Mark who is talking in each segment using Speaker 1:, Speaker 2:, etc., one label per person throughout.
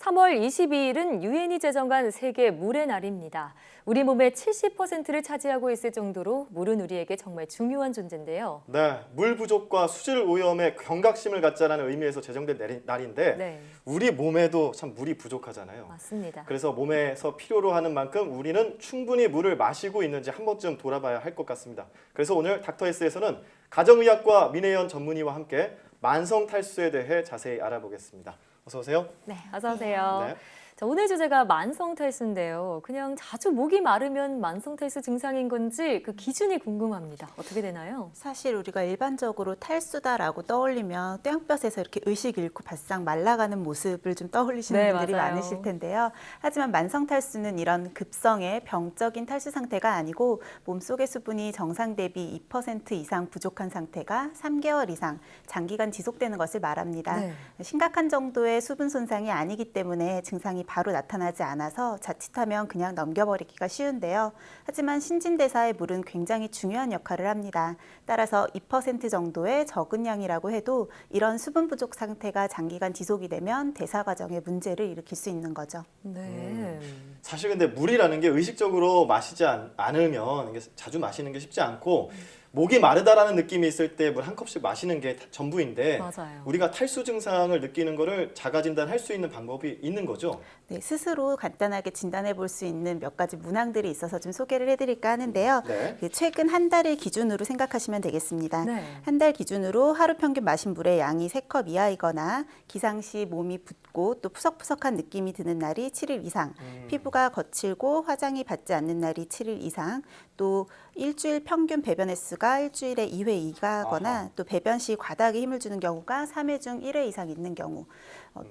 Speaker 1: 3월 22일은 유엔이 제정한 세계 물의 날입니다. 우리 몸의 70%를 차지하고 있을 정도로 물은 우리에게 정말 중요한 존재인데요.
Speaker 2: 네, 물 부족과 수질 오염에 경각심을 갖자라는 의미에서 제정된 날인데
Speaker 1: 네,
Speaker 2: 우리 몸에도 참 물이 부족하잖아요.
Speaker 1: 맞습니다.
Speaker 2: 그래서 몸에서 필요로 하는 만큼 우리는 충분히 물을 마시고 있는지 한 번쯤 돌아봐야 할 것 같습니다. 그래서 오늘 닥터헬스에서는 가정의학과 민혜연 전문의와 함께 만성 탈수에 대해 자세히 알아보겠습니다. 어서 오세요.
Speaker 1: 네, 어서 오세요.
Speaker 2: 네.
Speaker 1: 자, 오늘 주제가 만성 탈수인데요. 그냥 자주 목이 마르면 만성 탈수 증상인 건지 그 기준이 궁금합니다. 어떻게 되나요?
Speaker 3: 사실 우리가 일반적으로 탈수다라고 떠올리면 땡볕에서 이렇게 의식 잃고 바싹 말라가는 모습을 좀 떠올리시는
Speaker 1: 네,
Speaker 3: 분들이
Speaker 1: 맞아요.
Speaker 3: 많으실 텐데요. 하지만 만성 탈수는 이런 급성의 병적인 탈수 상태가 아니고 몸속의 수분이 정상 대비 2% 이상 부족한 상태가 3개월 이상 장기간 지속되는 것을 말합니다.
Speaker 1: 네.
Speaker 3: 심각한 정도의 수분 손상이 아니기 때문에 증상이 바로 나타나지 않아서 자칫하면 그냥 넘겨버리기가 쉬운데요. 하지만 신진대사의 물은 굉장히 중요한 역할을 합니다. 따라서 2% 정도의 적은 양이라고 해도 이런 수분 부족 상태가 장기간 지속이 되면 대사 과정에 문제를 일으킬 수 있는 거죠.
Speaker 1: 네.
Speaker 2: 사실 근데 물이라는 게 의식적으로 마시지 않으면 이게 자주 마시는 게 쉽지 않고 목이 마르다라는 느낌이 있을 때 물 한 컵씩 마시는 게 전부인데
Speaker 1: 맞아요.
Speaker 2: 우리가 탈수 증상을 느끼는 거를 자가 진단할 수 있는 방법이 있는 거죠?
Speaker 3: 네, 스스로 간단하게 진단해 볼 수 있는 몇 가지 문항들이 있어서 좀 소개를 해드릴까 하는데요.
Speaker 2: 네.
Speaker 3: 최근 한 달을 기준으로 생각하시면 되겠습니다.
Speaker 1: 네.
Speaker 3: 한 달 기준으로 하루 평균 마신 물의 양이 3컵 이하이거나 기상시 몸이 붓고 또 푸석푸석한 느낌이 드는 날이 7일 이상, 피부가 거칠고 화장이 받지 않는 날이 7일 이상, 또 일주일 평균 배변 횟수가 일주일에 2회 이하거나
Speaker 2: 아하.
Speaker 3: 또 배변 시 과다하게 힘을 주는 경우가 3회 중 1회 이상 있는 경우,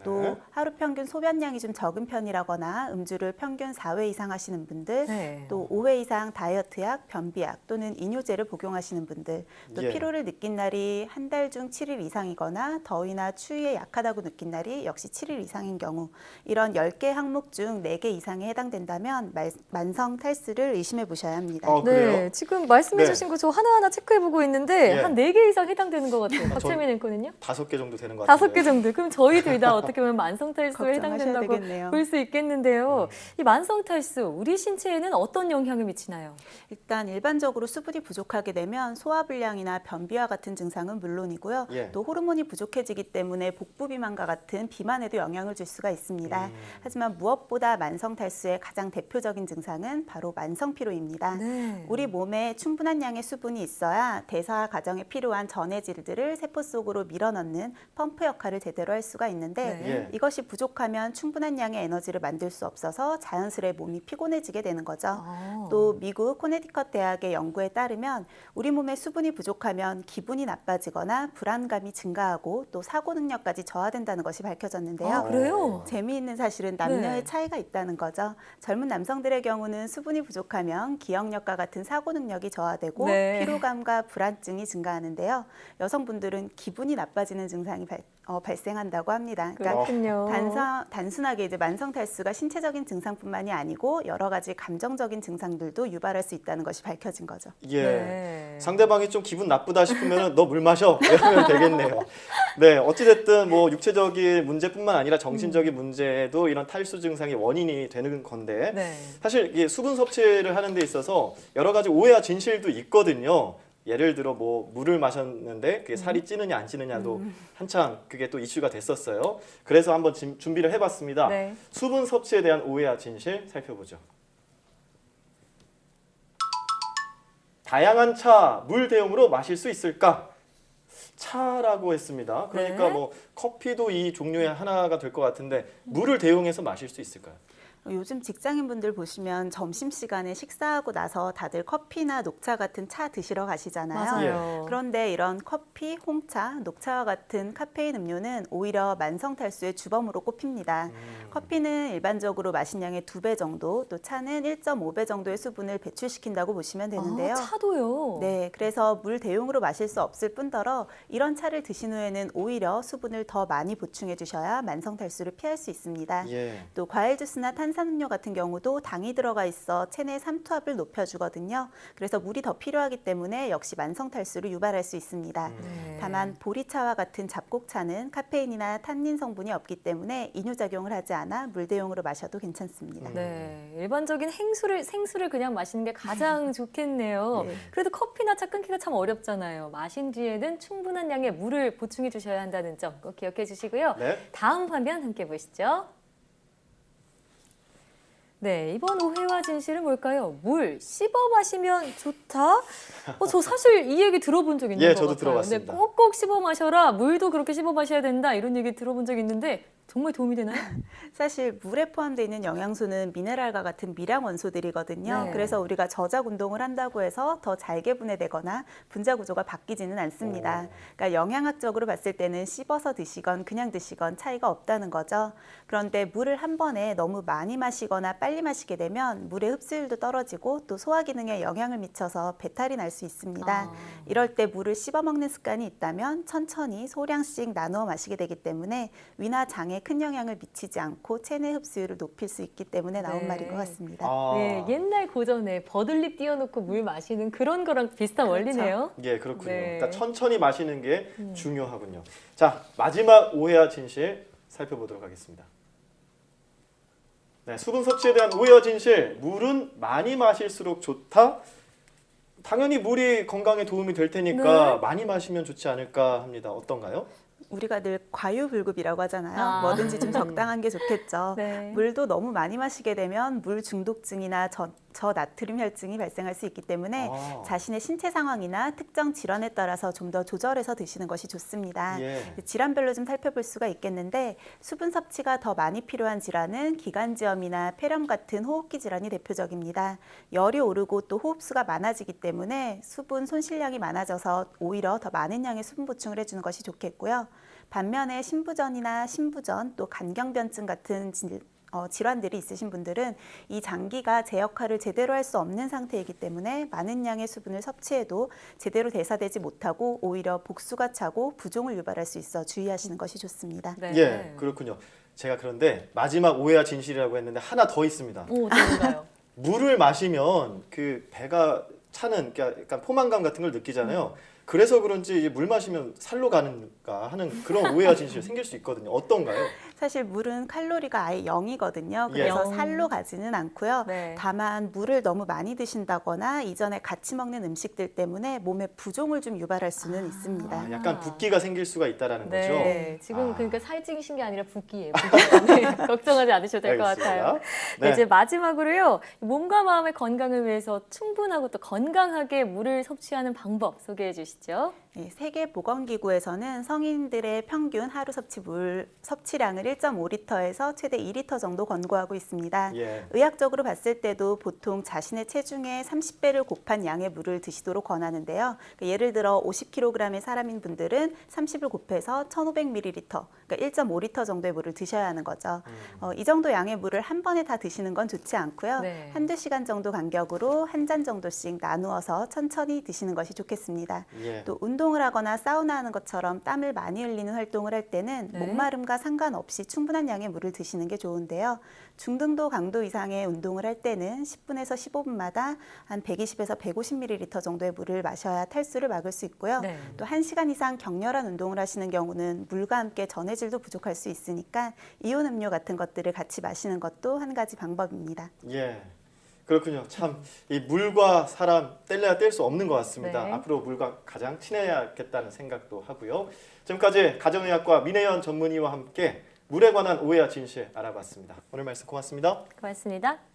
Speaker 3: 또
Speaker 2: 네.
Speaker 3: 하루 평균 소변량이 좀 적은 편이라거나 음주를 평균 4회 이상 하시는 분들,
Speaker 1: 네.
Speaker 3: 또 5회 이상 다이어트약, 변비약 또는 이뇨제를 복용하시는 분들, 또
Speaker 2: 예.
Speaker 3: 피로를 느낀 날이 한 달 중 7일 이상이거나 더위나 추위에 약하다고 느낀 날이 역시 7일 이상인 경우, 이런 10개 항목 중 4개 이상에 해당된다면 만성 탈수를 의심해 보셔야 합니다.
Speaker 2: 그래요?
Speaker 1: 네, 지금 말씀해
Speaker 2: 네.
Speaker 1: 주신 거 저 하나하나 체크해보고 있는데
Speaker 2: 예.
Speaker 1: 한 4개 이상 해당되는 것 같아요. 박채민 앵커는요?
Speaker 2: 5개 정도 되는 것 같아요.
Speaker 1: 5개 정도. 그럼 저희 둘 다 어떻게 보면 만성 탈수에
Speaker 3: 걱정하셔야
Speaker 1: 해당된다고
Speaker 3: 되겠네요.
Speaker 1: 볼 수 있겠는데요. 이 만성 탈수, 우리 신체에는 어떤 영향을 미치나요?
Speaker 3: 일단 일반적으로 수분이 부족하게 되면 소화불량이나 변비와 같은 증상은 물론이고요.
Speaker 2: 예.
Speaker 3: 또 호르몬이 부족해지기 때문에 복부 비만과 같은 비만에도 영향을 줄 수가 있습니다. 하지만 무엇보다 만성 탈수의 가장 대표적인 증상은 바로 만성 피로입니다.
Speaker 1: 네.
Speaker 3: 우리 몸에 충분한 양의 수분이 있어야 대사 과정에 필요한 전해질들을 세포 속으로 밀어넣는 펌프 역할을 제대로 할 수가 있는데
Speaker 1: 네.
Speaker 2: 예.
Speaker 3: 이것이 부족하면 충분한 양의 에너지를 만들 수 없어서 자연스레 몸이 피곤해지게 되는 거죠.
Speaker 1: 아.
Speaker 3: 또 미국 코네티컷 대학의 연구에 따르면 우리 몸에 수분이 부족하면 기분이 나빠지거나 불안감이 증가하고 또 사고 능력까지 저하된다는 것이 밝혀졌는데요.
Speaker 1: 아, 그래요?
Speaker 3: 재미있는 사실은 남녀의
Speaker 1: 네.
Speaker 3: 차이가 있다는 거죠. 젊은 남성들의 경우는 수분이 부족하면 기억력과 같은 사고 능력이 저하되고
Speaker 1: 네.
Speaker 3: 피로감과 불안증이 증가하는데요. 여성분들은 기분이 나빠지는 증상이 발생한다고 합니다. 그러니까
Speaker 1: 그렇군요.
Speaker 3: 단순하게 이제 만성 탈수가 신체적인 증상뿐만이 아니고 여러 가지 감정적인 증상들도 유발할 수 있다는 것이 밝혀진 거죠.
Speaker 2: 예.
Speaker 1: 네.
Speaker 2: 상대방이 좀 기분 나쁘다 싶으면 너 물 마셔 이러면 되겠네요. 네, 어찌됐든 뭐 육체적인 문제뿐만 아니라 정신적인 문제도 이런 탈수 증상의 원인이 되는 건데
Speaker 1: 네.
Speaker 2: 사실 이게 수분 섭취를 하는 데 있어서 여러 가지 오해와 진실도 있거든요. 예를 들어 뭐 물을 마셨는데 그게 살이 찌느냐 안 찌느냐도 한창 그게 또 이슈가 됐었어요. 그래서 한번 준비를 해봤습니다.
Speaker 1: 네.
Speaker 2: 수분 섭취에 대한 오해와 진실 살펴보죠. 다양한 차, 물 대용으로 마실 수 있을까? 차라고 했습니다. 그러니까
Speaker 1: 네.
Speaker 2: 뭐 커피도 이 종류의 하나가 될 것 같은데 물을 대용해서 마실 수 있을까요?
Speaker 3: 요즘 직장인분들 보시면 점심시간에 식사하고 나서 다들 커피나 녹차 같은 차 드시러 가시잖아요.
Speaker 1: 맞아요.
Speaker 3: 그런데 이런 커피, 홍차, 녹차와 같은 카페인 음료는 오히려 만성 탈수의 주범으로 꼽힙니다. 커피는 일반적으로 마신 양의 2배 정도, 또 차는 1.5배 정도의 수분을 배출시킨다고 보시면 되는데요.
Speaker 1: 아, 차도요?
Speaker 3: 네, 그래서 물 대용으로 마실 수 없을 뿐더러 이런 차를 드신 후에는 오히려 수분을 더 많이 보충해 주셔야 만성 탈수를 피할 수 있습니다.
Speaker 2: 예.
Speaker 3: 또 과일 주스나 탄산음료 탄산음료 같은 경우도 당이 들어가 있어 체내 삼투압을 높여주거든요. 그래서 물이 더 필요하기 때문에 역시 만성탈수를 유발할 수 있습니다.
Speaker 1: 네.
Speaker 3: 다만 보리차와 같은 잡곡차는 카페인이나 탄닌 성분이 없기 때문에 이뇨작용을 하지 않아 물 대용으로 마셔도 괜찮습니다.
Speaker 1: 네, 일반적인 생수를 그냥 마시는 게 가장 좋겠네요.
Speaker 3: 네.
Speaker 1: 그래도 커피나 차 끊기가 참 어렵잖아요. 마신 뒤에는 충분한 양의 물을 보충해 주셔야 한다는 점 꼭 기억해 주시고요.
Speaker 2: 네.
Speaker 1: 다음 화면 함께 보시죠. 네, 이번 오해와 진실은 뭘까요? 물 씹어 마시면 좋다? 저 사실 이 얘기 들어본 적 있는
Speaker 2: 예,
Speaker 1: 것
Speaker 2: 저도
Speaker 1: 같아요.
Speaker 2: 들어봤습니다.
Speaker 1: 네, 꼭꼭 씹어 마셔라. 물도 그렇게 씹어 마셔야 된다. 이런 얘기 들어본 적 있는데 정말 도움이 되나요?
Speaker 3: 사실 물에 포함되어 있는 영양소는 미네랄과 같은 미량 원소들이거든요.
Speaker 1: 네.
Speaker 3: 그래서 우리가 저작 운동을 한다고 해서 더 잘게 분해되거나 분자 구조가 바뀌지는 않습니다. 그러니까 영양학적으로 봤을 때는 씹어서 드시건 그냥 드시건 차이가 없다는 거죠. 그런데 물을 한 번에 너무 많이 마시거나 빨리 마시게 되면 물의 흡수율도 떨어지고 또 소화 기능에 영향을 미쳐서 배탈이 날 수 있습니다. 이럴 때 물을 씹어 먹는 습관이 있다면 천천히 소량씩 나누어 마시게 되기 때문에 위나 장에 큰 영향을 미치지 않고 체내 흡수율을 높일 수 있기 때문에 나온
Speaker 1: 네.
Speaker 3: 말인 것 같습니다.
Speaker 1: 네, 옛날 고전에 버들잎 띄워놓고 물 마시는 그런 거랑 비슷한
Speaker 3: 그렇죠.
Speaker 1: 원리네요.
Speaker 2: 예, 그렇군요.
Speaker 1: 네.
Speaker 2: 그러니까 천천히 마시는 게 중요하군요. 자, 마지막 오해와 진실 살펴보도록 하겠습니다. 네, 수분 섭취에 대한 오해와 진실. 물은 많이 마실수록 좋다. 당연히 물이 건강에 도움이 될 테니까
Speaker 1: 네.
Speaker 2: 많이 마시면 좋지 않을까 합니다. 어떤가요?
Speaker 3: 우리가 늘 과유불급이라고 하잖아요.
Speaker 1: 아.
Speaker 3: 뭐든지 좀 적당한 게 좋겠죠.
Speaker 1: 네.
Speaker 3: 물도 너무 많이 마시게 되면 물 중독증이나 저나트륨 혈증이 발생할 수 있기 때문에 자신의 신체 상황이나 특정 질환에 따라서 좀 더 조절해서 드시는 것이 좋습니다.
Speaker 2: 예.
Speaker 3: 질환별로 좀 살펴볼 수가 있겠는데 수분 섭취가 더 많이 필요한 질환은 기관지염이나 폐렴 같은 호흡기 질환이 대표적입니다. 열이 오르고 또 호흡수가 많아지기 때문에 수분 손실량이 많아져서 오히려 더 많은 양의 수분 보충을 해주는 것이 좋겠고요. 반면에 신부전이나 신부전 또 간경변증 같은 질환들이 있으신 분들은 이 장기가 제 역할을 제대로 할 수 없는 상태이기 때문에 많은 양의 수분을 섭취해도 제대로 대사되지 못하고 오히려 복수가 차고 부종을 유발할 수 있어 주의하시는 것이 좋습니다.
Speaker 1: 네.
Speaker 2: 예, 그렇군요. 제가 그런데 마지막 오해와 진실이라고 했는데 하나 더 있습니다.
Speaker 1: 오, 어떤가요?
Speaker 2: 물을 마시면 그 배가 차는 약간 포만감 같은 걸 느끼잖아요. 그래서 그런지 이제 물 마시면 살로 가는가 하는 그런 오해와 진실이 생길 수 있거든요. 어떤가요?
Speaker 3: 사실 물은 칼로리가 아예 0이거든요.
Speaker 2: 예.
Speaker 3: 그래서
Speaker 1: 0.
Speaker 3: 살로 가지는 않고요.
Speaker 1: 네.
Speaker 3: 다만 물을 너무 많이 드신다거나 이전에 같이 먹는 음식들 때문에 몸에 부종을 좀 유발할 수는 있습니다.
Speaker 2: 아, 약간 붓기가 생길 수가 있다라는
Speaker 1: 네.
Speaker 2: 거죠.
Speaker 1: 네, 지금
Speaker 2: 아.
Speaker 1: 그러니까 살찌기신 게 아니라 붓기예요. 붓기 때문에 걱정하지 않으셔도 될 것 같아요. 네, 이제 마지막으로요. 몸과 마음의 건강을 위해서 충분하고 또 건강하게 물을 섭취하는 방법 소개해 주시죠.
Speaker 3: 네, 세계보건기구에서는 성인들의 평균 하루 물 섭취량을 1.5리터에서 최대 2리터 정도 권고하고 있습니다.
Speaker 2: 예.
Speaker 3: 의학적으로 봤을 때도 보통 자신의 체중의 30배를 곱한 양의 물을 드시도록 권하는데요. 그러니까 예를 들어 50kg의 사람인 분들은 30을 곱해서 1,500ml, 그러니까 1.5리터 정도의 물을 드셔야 하는 거죠. 이 정도 양의 물을 한 번에 다 드시는 건 좋지 않고요.
Speaker 1: 네.
Speaker 3: 한두 시간 정도 간격으로 한 잔 정도씩 나누어서 천천히 드시는 것이 좋겠습니다.
Speaker 2: 예.
Speaker 3: 또 운동을 하거나 사우나 하는 것처럼 땀을 많이 흘리는 활동을 할 때는
Speaker 1: 네.
Speaker 3: 목마름과 상관없이 충분한 양의 물을 드시는 게 좋은데요. 중등도 강도 이상의 운동을 할 때는 10분에서 15분마다 한 120에서 150ml 정도의 물을 마셔야 탈수를 막을 수 있고요.
Speaker 1: 네.
Speaker 3: 또 1시간 이상 격렬한 운동을 하시는 경우는 물과 함께 전해질도 부족할 수 있으니까 이온 음료 같은 것들을 같이 마시는 것도 한 가지 방법입니다.
Speaker 2: 예. 그렇군요. 참 이 물과 사람 뗄래야 뗄 수 없는 것 같습니다.
Speaker 1: 네.
Speaker 2: 앞으로 물과 가장 친해야겠다는 생각도 하고요. 지금까지 가정의학과 민혜연 전문의와 함께 물에 관한 오해와 진실 알아봤습니다. 오늘 말씀 고맙습니다.
Speaker 1: 고맙습니다.